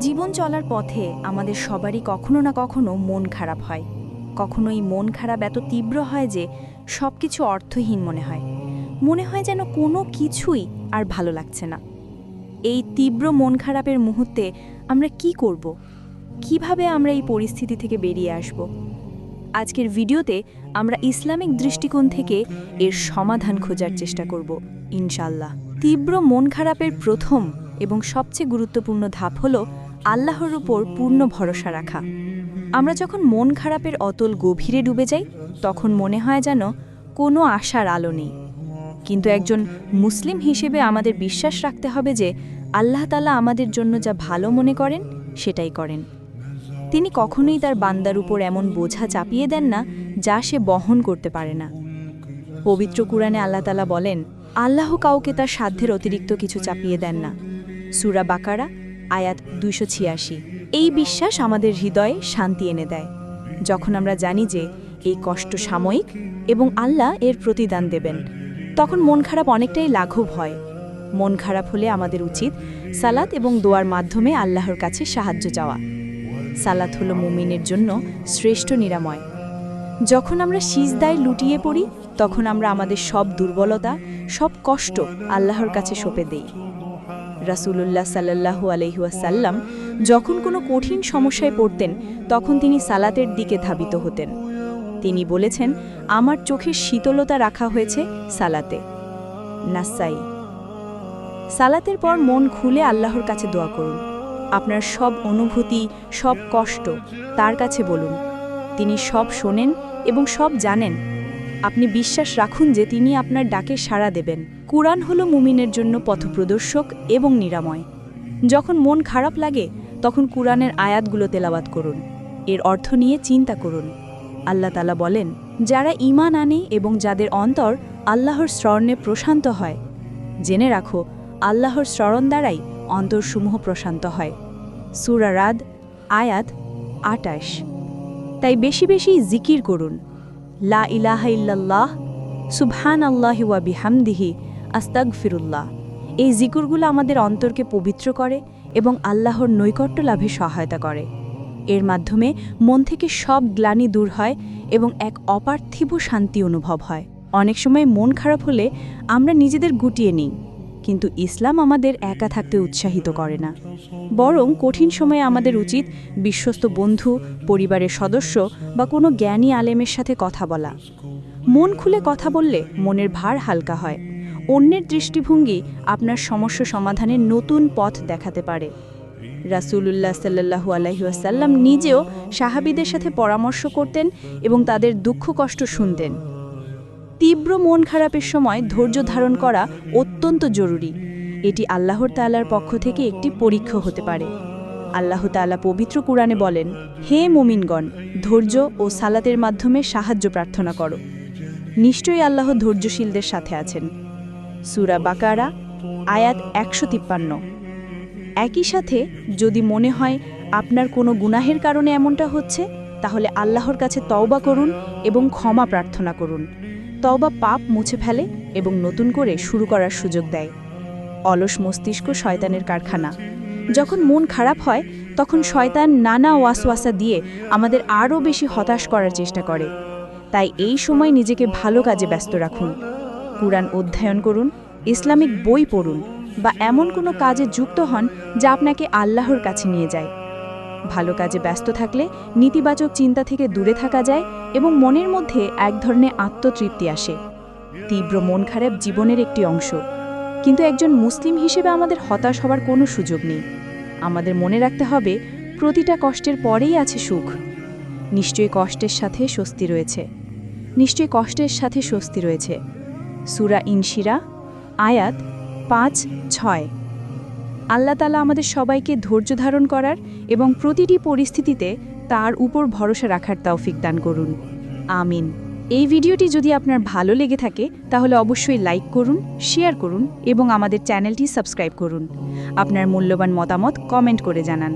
জীবন চলার পথে আমাদের সবারই কখনো না কখনো মন খারাপ হয়। কখনো এই মন খারাপ এত তীব্র হয় যে সব কিছু অর্থহীন মনে হয়। মনে হয় যেন কোনো কিছুই আর ভালো লাগছে না। এই তীব্র মন খারাপের মুহূর্তে আমরা কি করব? কিভাবে আমরা এই পরিস্থিতি থেকে বেরিয়ে আসব? আজকের ভিডিওতে আমরা ইসলামিক দৃষ্টিকোণ থেকে এর সমাধান খোঁজার চেষ্টা করব ইনশাআল্লাহ। তীব্র মন খারাপের প্রথম এবং সবচেয়ে গুরুত্বপূর্ণ ধাপ হল আল্লাহর উপর পূর্ণ ভরসা রাখা। আমরা যখন মন খারাপের অতল গভীরে ডুবে যাই তখন মনে হয় যেন কোনো আশার আলো নেই। কিন্তু একজন মুসলিম হিসেবে আমাদের বিশ্বাস রাখতে হবে যে আল্লাহ তাআলা আমাদের জন্য যা ভালো মনে করেন সেটাই করেন। তিনি কখনোই তার বান্দার উপর এমন বোঝা চাপিয়ে দেন না যা সে বহন করতে পারে না। পবিত্র কুরআনে আল্লাহ তাআলা বলেন, আল্লাহ কাউকে তার সাধ্যের অতিরিক্ত কিছু চাপিয়ে দেন না। সূরা বাকারা আয়াত 286। এই বিশ্বাস আমাদের হৃদয়ে শান্তি এনে দেয়। যখন আমরা জানি যে এই কষ্ট সাময়িক এবং আল্লাহ এর প্রতিদান দেবেন, তখন মন খারাপ অনেকটাই লাঘব হয়। মন খারাপ হলে আমাদের উচিত সালাত এবং দোয়ার মাধ্যমে আল্লাহর কাছে সাহায্য চাওয়া। সালাত হলো মুমিনের জন্য শ্রেষ্ঠ নিরাময়। যখন আমরা সিজদায় লুটিয়ে পড়ি তখন আমরা আমাদের সব দুর্বলতা, সব কষ্ট আল্লাহর কাছে সঁপে দেই। রাসূলুল্লাহ সাল্লাল্লাহু আলাইহি ওয়াসাল্লাম যখন কোনো কঠিন সমস্যায় পড়তেন তখন তিনি সালাতের দিকে ধাবিত হতেন। তিনি বলেছেন, আমার চোখের শীতলতা রাখা হয়েছে সালাতে। নাসাই। সালাতের পর মন খুলে আল্লাহর কাছে দোয়া করুন। আপনার সব অনুভূতি, সব কষ্ট তার কাছে বলুন। তিনি সব শোনেন এবং সব জানেন। আপনি বিশ্বাস রাখুন যে তিনি আপনার ডাকে সাড়া দেবেন। কুরআন হলো মুমিনের জন্য পথপ্রদর্শক এবং নিরাময়। যখন মন খারাপ লাগে তখন কুরআনের আয়াতগুলো তেলাওয়াত করুন। এর অর্থ নিয়ে চিন্তা করুন। আল্লাহ তাআলা বলেন, যারা ঈমান আনে এবং যাদের অন্তর আল্লাহর স্মরণে প্রশান্ত হয়, জেনে রাখো আল্লাহর স্মরণ দ্বারাই অন্তরসমূহ প্রশান্ত হয়। সূরা রাদ আয়াত ২৮। তাই বেশি বেশি জিকির করুন। লা ইলাহা ইল্লাল্লাহ, সুবহানাল্লাহি ওয়া বিহামদিহি, আস্তাগফিরুল্লাহ। এই জিকিরগুলো আমাদের অন্তরকে পবিত্র করে এবং আল্লাহর নৈকট্য লাভে সহায়তা করে। এর মাধ্যমে মন থেকে সব গ্লানি দূর হয় এবং এক অপার্থিব শান্তি অনুভব হয়। অনেক সময় মন খারাপ হলে আমরা নিজেদের গুটিয়ে নিই, কিন্তু ইসলাম আমাদের একা থাকতে উৎসাহিত করে না। বরং কঠিন সময়ে আমাদের উচিত বিশ্বস্ত বন্ধু, পরিবারের সদস্য বা কোনো জ্ঞানী আলেমের সাথে কথা বলা। মন খুলে কথা বললে মনের ভার হালকা হয়। অন্যের দৃষ্টিভঙ্গি আপনার সমস্যা সমাধানের নতুন পথ দেখাতে পারে। রাসূলুল্লাহ সাল্লাল্লাহু আলাইহি ওয়াসাল্লাম নিজেও সাহাবীদের সাথে পরামর্শ করতেন এবং তাদের দুঃখ কষ্ট শুনতেন। তীব্র মন খারাপের সময় ধৈর্য ধারণ করা অত্যন্ত জরুরি। এটি আল্লাহর তাআলার পক্ষ থেকে একটি পরীক্ষা হতে পারে। আল্লাহ তাআলা পবিত্র কুরআনে বলেন, হে মুমিনগণ, ধৈর্য ও সালাতের মাধ্যমে সাহায্য প্রার্থনা করো। নিশ্চয়ই আল্লাহ ধৈর্যশীলদের সাথে আছেন। সূরা বাকারা আয়াত ১৫৩। একই সাথে যদি মনে হয় আপনার কোনো গুনাহের কারণে এমনটা হচ্ছে, তাহলে আল্লাহর কাছে তওবা করুন এবং ক্ষমা প্রার্থনা করুন। তওবা পাপ মুছে ফেলে এবং নতুন করে শুরু করার সুযোগ দেয়। অলস মস্তিষ্ক শয়তানের কারখানা। যখন মন খারাপ হয় তখন শয়তান নানা ওয়াসওয়াসা দিয়ে আমাদের আরও বেশি হতাশ করার চেষ্টা করে। তাই এই সময় নিজেকে ভালো কাজে ব্যস্ত রাখুন। কুরআন অধ্যয়ন করুন, ইসলামিক বই পড়ুন বা এমন কোনো কাজে যুক্ত হন যা আপনাকে আল্লাহর কাছে নিয়ে যায়। ভালো কাজে ব্যস্ত থাকলে নেতিবাচক চিন্তা থেকে দূরে থাকা যায় এবং মনের মধ্যে এক ধরনের আত্মতৃপ্তি আসে। তীব্র মন খারাপ জীবনের একটি অংশ, কিন্তু একজন মুসলিম হিসেবে আমাদের হতাশ হওয়ার কোনো সুযোগ নেই। আমাদের মনে রাখতে হবে, প্রতিটা কষ্টের পরেই আছে সুখ। নিশ্চয়ই কষ্টের সাথে স্বস্তি রয়েছে। নিশ্চয়ই কষ্টের সাথে স্বস্তি রয়েছে। সূরা ইনশিরা আয়াত ৫-৬। আল্লাহ তাআলা আমাদের সবাইকে ধৈর্য ধারণ করার এবং প্রতিটি পরিস্থিতিতে তার উপর ভরসা রাখার তৌফিক দান করুন। আমিন। এই ভিডিওটি যদি আপনার ভালো লেগে থাকে তাহলে অবশ্যই লাইক করুন, শেয়ার করুন এবং আমাদের চ্যানেলটি সাবস্ক্রাইব করুন। আপনার মূল্যবান মতামত কমেন্ট করে জানান।